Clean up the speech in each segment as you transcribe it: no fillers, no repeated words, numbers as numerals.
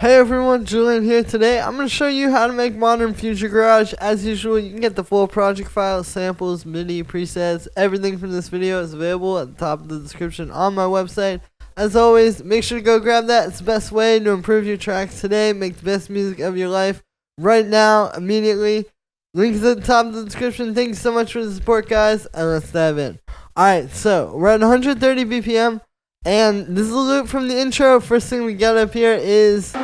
Hey everyone, Julian here. Today I'm going to show you how to make Modern Future Garage. As usual, you can get the full project file, samples, MIDI, presets. Everything from this video is available at the top of the description on my website. As always, make sure to go grab that. It's the best way to improve your tracks today, make the best music of your life right now, immediately. Link is at the top of the description. Thank you so much for the support, guys, and let's dive in. Alright, so we're at 130 BPM, and this is a loop from the intro. First thing we got up here is the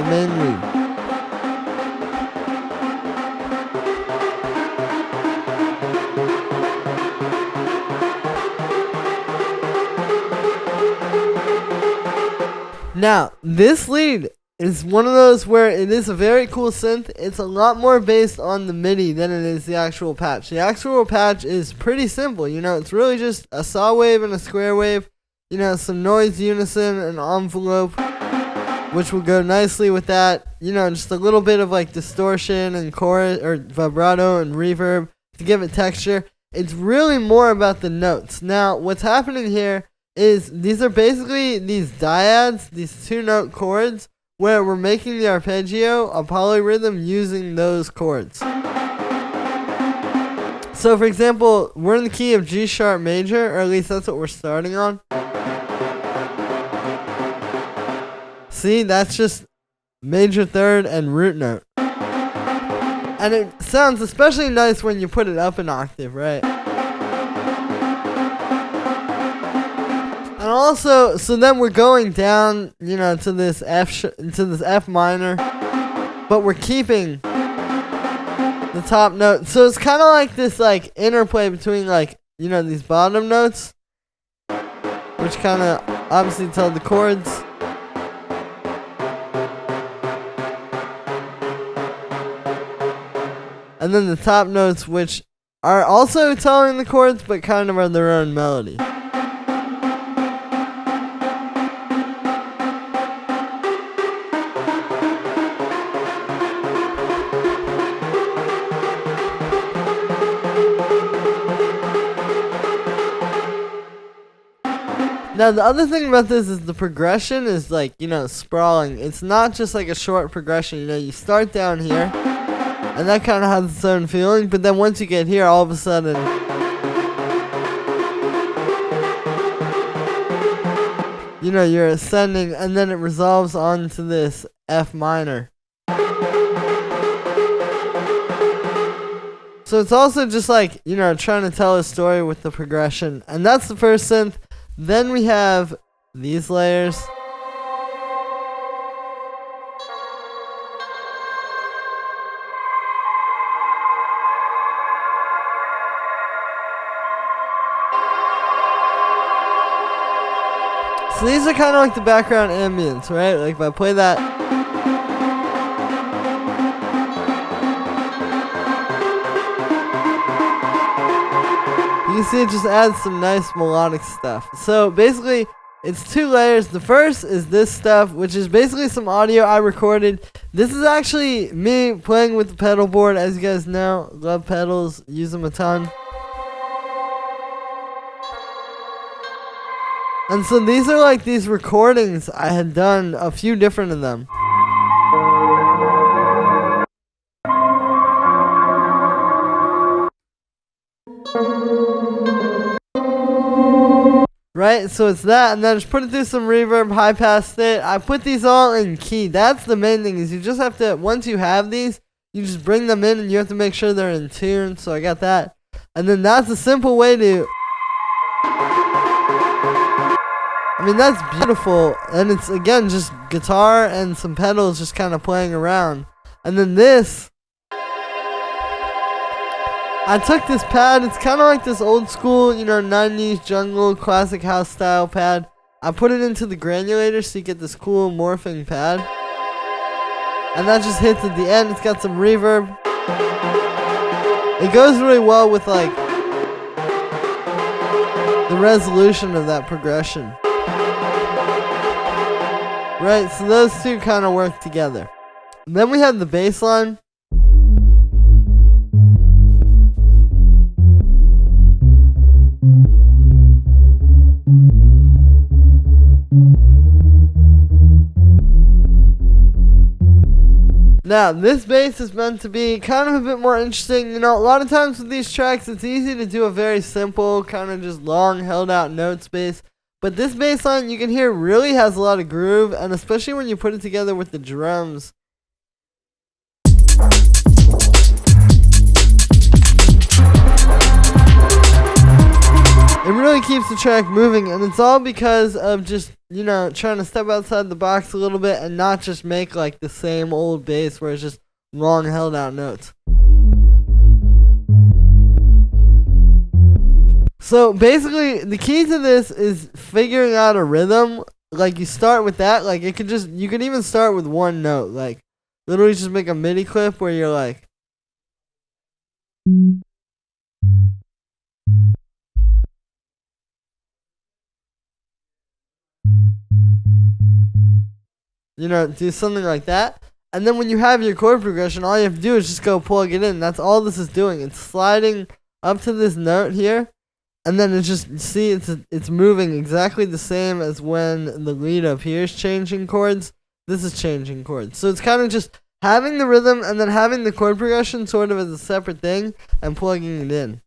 main lead. Now, this lead is one of those where it is a very cool synth. It's a lot more based on the MIDI than it is the actual patch. The actual patch is pretty simple, it's really just a saw wave and a square wave, some noise unison, an envelope, which will go nicely with that, just a little bit of like distortion and chorus or vibrato and reverb to give it texture. It's really more about the notes. Now, what's happening here is these are basically these dyads, these 2-note chords, where we're making the arpeggio a polyrhythm using those chords. So for example, we're in the key of G sharp major, or at least that's what we're starting on. See, that's just major third and root note. And it sounds especially nice when you put it up an octave, right? And also, so then we're going down, to this F minor, but we're keeping the top note. So it's kind of like this interplay between these bottom notes, which kind of obviously tell the chords. And then the top notes, which are also telling the chords, but kind of are their own melody. Now, the other thing about this is the progression is sprawling. It's not just like a short progression. You start down here, and that kind of has its own feeling, but then once you get here, all of a sudden, you're ascending, and then it resolves onto this F minor. So it's also just trying to tell a story with the progression, and that's the first synth. Then we have these layers. So these are kind of like the background ambience, right? Like if I play that, you can see it just adds some nice melodic stuff. So basically, it's 2 layers. The first is this stuff, which is basically some audio I recorded. This is actually me playing with the pedal board. As you guys know, love pedals, use them a ton. And so these are these recordings I had done, a few different of them. Right, so it's that, and then just put it through some reverb, high pass state. I put these all in key. That's the main thing, is you just have to, once you have these, you just bring them in and you have to make sure they're in tune. So I got that. And then that's a simple way to, that's beautiful. And it's, again, just guitar and some pedals just kind of playing around. And then this, I took this pad. It's kind of like this old school, 90s jungle classic house style pad. I put it into the granulator so you get this cool morphing pad. And that just hits at the end. It's got some reverb. It goes really well with the resolution of that progression. Right, so those two kind of work together. And then we have the bass line. Now, this bass is meant to be kind of a bit more interesting. You know, a lot of times with these tracks, it's easy to do a very simple, kind of just long, held out notes bass. But this bass line, you can hear, really has a lot of groove, and especially when you put it together with the drums. It really keeps the track moving, and it's all because of just, you know, trying to step outside the box a little bit and not just make like the same old bass where it's just long held out notes. So basically, the key to this is figuring out a rhythm. Like, you start with that, like you could even start with one note, like literally just make a MIDI clip where you're like, you know, do something like that. And then when you have your chord progression, all you have to do is just go plug it in. That's all this is doing. It's sliding up to this note here, and then it's just, see, it's moving exactly the same as when the lead up here is changing chords. This is changing chords. So it's kind of just having the rhythm and then having the chord progression sort of as a separate thing and plugging it in.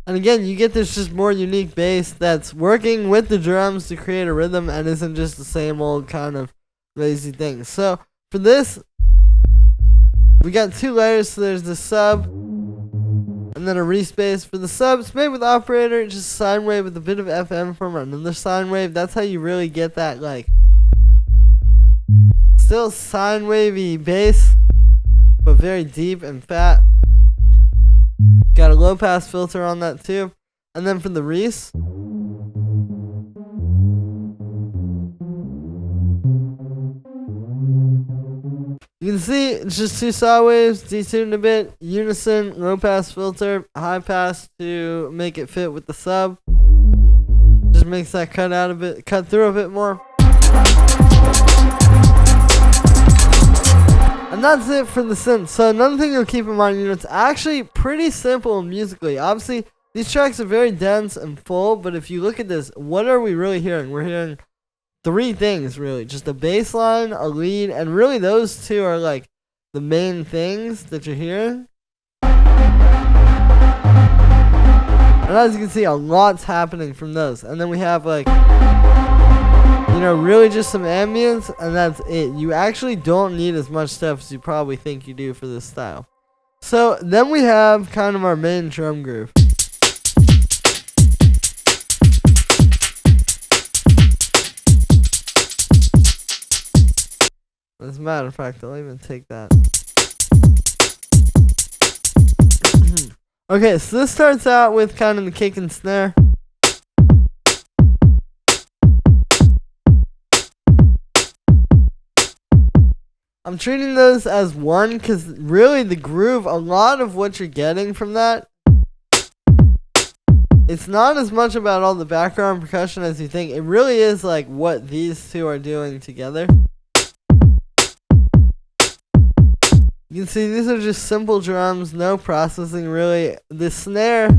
And again, you get this just more unique bass that's working with the drums to create a rhythm and isn't just the same old kind of lazy thing. So for this, we got two layers. So there's the sub and then a re-space. For the sub, it's made with operator, just sine wave with a bit of FM from another sine wave. That's how you really get that, like, still sine wavy bass, but very deep and fat. Got a low pass filter on that too. And then for the Reese, you can see it's just two saw waves, detuned a bit, unison, low pass filter, high pass to make it fit with the sub. Just makes that cut through a bit more. And that's it for the synth. So another thing you'll keep in mind, you know, it's actually pretty simple musically. Obviously, these tracks are very dense and full, but if you look at this, what are we really hearing? We're hearing three things, really. Just a bass line, a lead, and really those two are like the main things that you're hearing. And as you can see, a lot's happening from those. And then we have, like, you know, really just some ambience, and that's it. You actually don't need as much stuff as you probably think you do for this style. So then we have kind of our main drum groove. As a matter of fact, I'll even take that. Okay, so this starts out with kind of the kick and snare. I'm treating those as one because really the groove, a lot of what you're getting from that, it's not as much about all the background percussion as you think. It really is like what these two are doing together. You can see these are just simple drums, no processing really. The snare,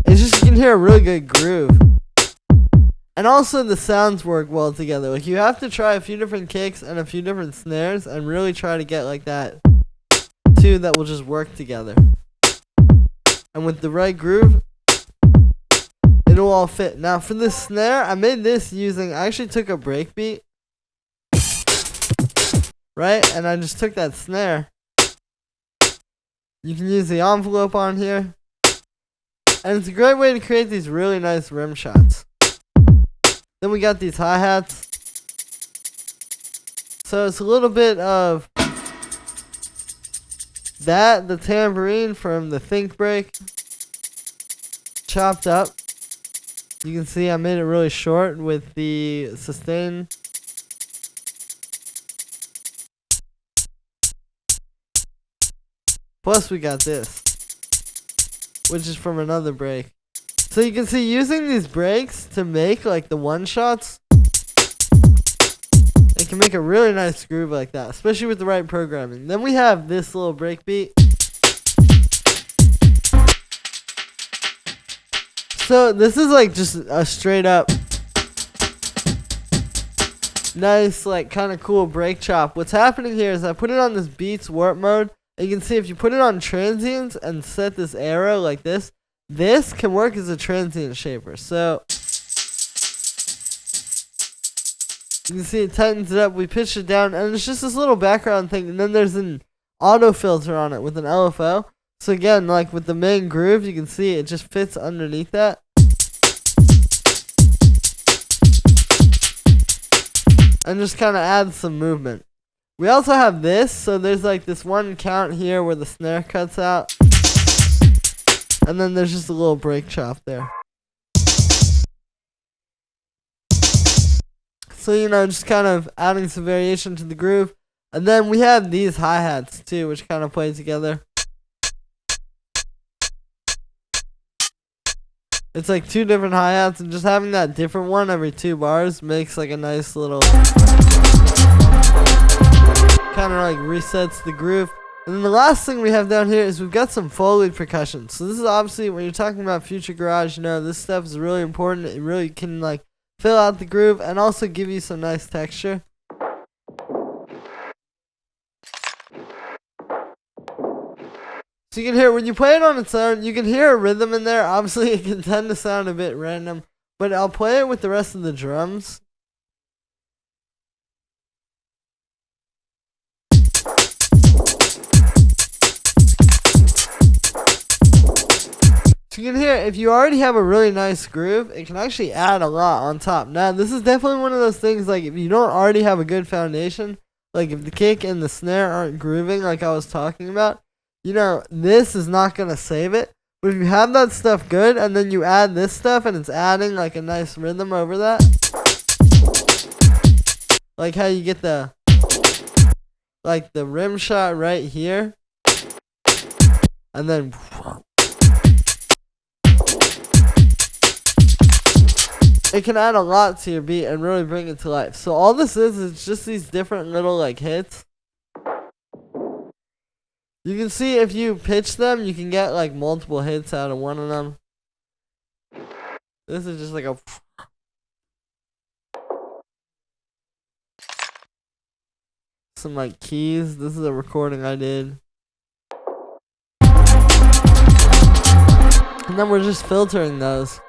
it's just, you can hear a really good groove. And also the sounds work well together. Like, you have to try a few different kicks and a few different snares and really try to get like that two that will just work together. And with the right groove, it'll all fit. Now for the snare, I made this using, I actually took a breakbeat, right? And I just took that snare. You can use the envelope on here. And it's a great way to create these really nice rim shots. Then we got these hi-hats. So it's a little bit of that, the tambourine from the Think Break, chopped up. You can see I made it really short with the sustain. Plus we got this, which is from another break. So you can see using these breaks to make like the one shots, it can make a really nice groove like that, especially with the right programming. Then we have this little break beat. So this is like just a straight up nice, like kind of cool break chop. What's happening here is I put it on this beats warp mode. And you can see if you put it on transients and set this arrow like this can work as a transient shaper. So you can see it tightens it up. We pitched it down, and it's just this little background thing. And then there's an auto filter on it with an LFO. So again, like with the main groove, you can see it just fits underneath that. And just kind of adds some movement. We also have this, so there's like this one count here where the snare cuts out. And then there's just a little break chop there. So, you know, just kind of adding some variation to the groove. And then we have these hi-hats too, which kind of play together. It's like two different hi-hats, and just having that different one every 2 bars makes like a nice little, kind of like resets the groove. And then the last thing we have down here is we've got some Foley percussion. So this is obviously, when you're talking about future garage, you know, this stuff is really important. It really can like fill out the groove and also give you some nice texture. So you can hear, when you play it on its own, you can hear a rhythm in there. Obviously it can tend to sound a bit random, but I'll play it with the rest of the drums. So you can hear, if you already have a really nice groove, it can actually add a lot on top. Now this is definitely one of those things, like if you don't already have a good foundation, like if the kick and the snare aren't grooving like I was talking about, you know, this is not going to save it. But if you have that stuff good, and then you add this stuff, and it's adding like a nice rhythm over that. Like how you get the, like the rim shot right here. And then it can add a lot to your beat and really bring it to life. So all this is just these different little like hits. You can see if you pitch them, you can get like multiple hits out of one of them. This is just like a... some like keys. This is a recording I did. And then we're just filtering those.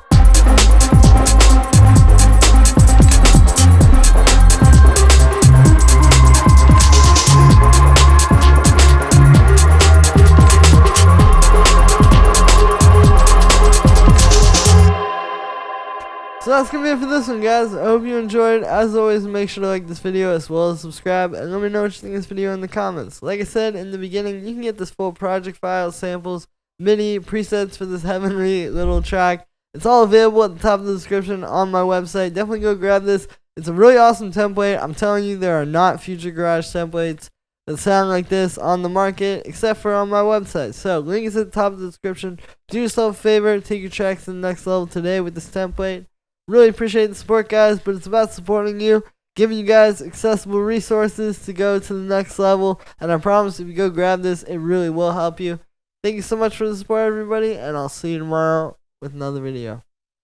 So that's gonna be it for this one, guys. I hope you enjoyed. As always, make sure to like this video as well as subscribe, and let me know what you think of this video in the comments. Like I said in the beginning, you can get this full project file, samples, MIDI, presets for this heavenly little track. It's all available at the top of the description on my website. Definitely go grab this. It's a really awesome template. I'm telling you, there are not future garage templates that sound like this on the market, except for on my website. So, link is at the top of the description. Do yourself a favor, take your tracks to the next level today with this template. Really appreciate the support, guys, but it's about supporting you, giving you guys accessible resources to go to the next level, and I promise if you go grab this, it really will help you. Thank you so much for the support, everybody, and I'll see you tomorrow with another video.